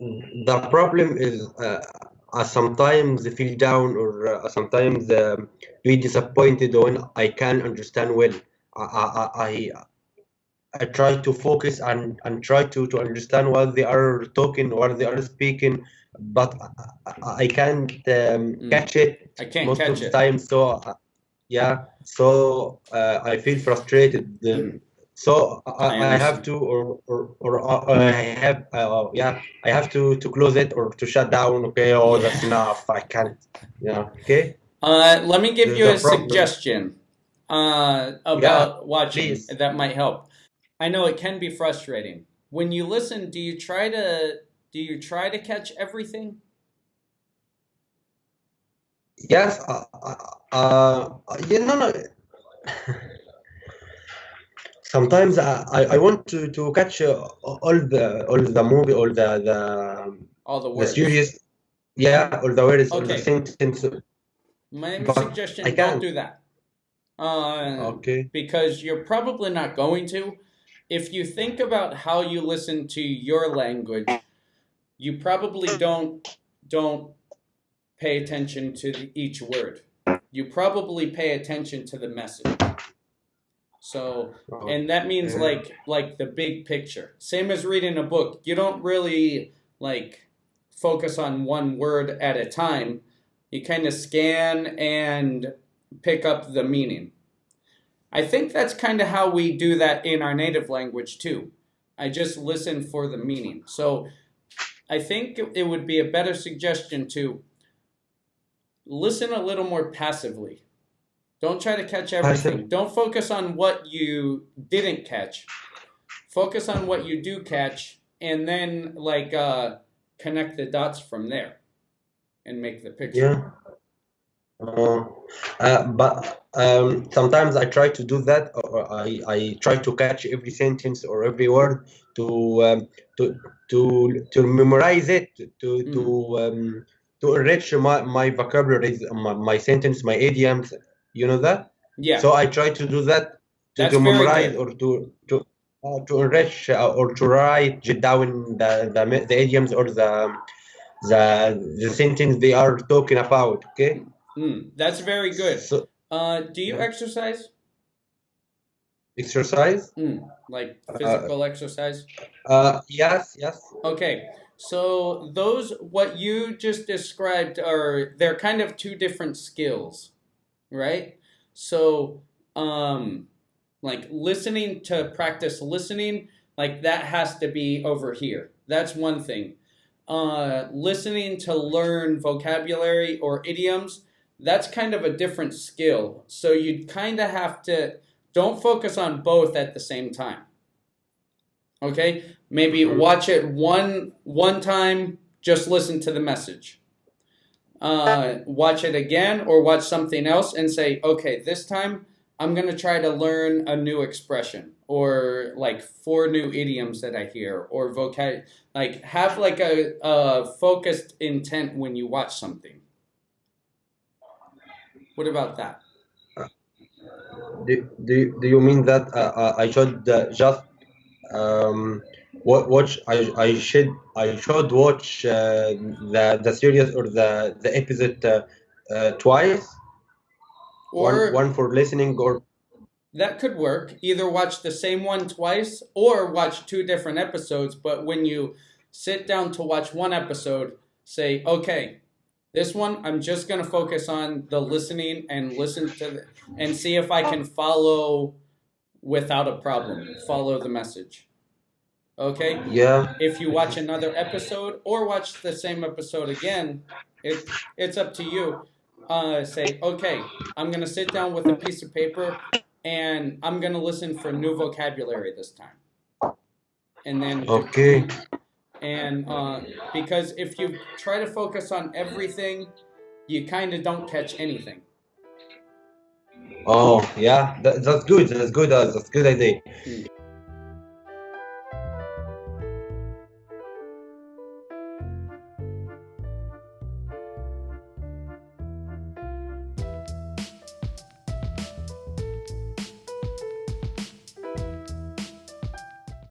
the problem is I sometimes feel down or sometimes be disappointed when I can't understand well. I, I, I, I try to focus and try to understand what they are talking, what they are speaking, but I can't Mm. catch it I can't most catch of the it. time. So yeah, so I feel frustrated. So I I have understand. to, or I have, yeah, I have to close it or to shut down. Okay, oh, that's Yeah. enough. I can't. Yeah, okay. Let me give This is you the a problem. suggestion Yeah, about watching please. that might help. I know it can be frustrating. When you listen, do you try to catch everything? Yes. You know, no, sometimes I want to catch all the movie, All the the words. series. Yeah, all the words, all the Okay. sentence, My but I suggestion, don't can't. do that. Uh, Okay. because you're probably not going to. If you think about how you listen to your language, you probably don't pay attention to each word. You probably pay attention to the message. So, and that means Okay. like the big picture. Same as reading a book. You don't really like focus on one word at a time. You kind of scan and pick up the meaning. I think that's kind of how we do that in our native language too. I just listen for the meaning. So, I think it would be a better suggestion to listen a little more passively. Don't try to catch everything. Passive. Don't focus on what you didn't catch. Focus on what you do catch, and then connect the dots from there and make the picture. Yeah. Uh, but sometimes I try to do that, or I try to catch every sentence or every word to to to memorize it, to Hmm. to um, to enrich my vocabulary, my sentence, my idioms. You know that. Yeah, So I try to do that that's to very memorize good. or to enrich or to write down the idioms or the sentence they are talking about. Okay. That's very good. So, Do you yeah. exercise? Exercise? Like Uh, physical exercise? yes, yes. Okay, so those what you just described are they're kind of two different skills, right? So, um, like listening to practice listening, like that has to be over here. That's one thing. Listening to learn vocabulary or idioms, that's kind of a different skill. So you kind of have to don't focus on both at the same time. Okay? Maybe Mhm. watch it one time, just listen to the message. Watch it again or watch something else and say, okay, this time I'm going to try to learn a new expression or like four new idioms that I hear or vocab. Like have like a focused intent when you watch something. What about that? Do you mean that I should just um, watch? I should watch the series or the episode twice. One Or for listening or that could work. Either watch the same one twice or watch two different episodes, but when you sit down to watch one episode, say, okay, this one I'm just going to focus on the listening and and see if I can follow without a problem. Follow the message. Okay? yeah. If you watch another episode or watch the same episode again, it's up to you. Say, okay, I'm gonna sit down with a piece of paper and I'm gonna listen for new vocabulary this time, and then Okay. and because if you try to focus on everything, you kind of don't catch anything. Oh yeah, that's good. That's good. That's good idea. Hmm.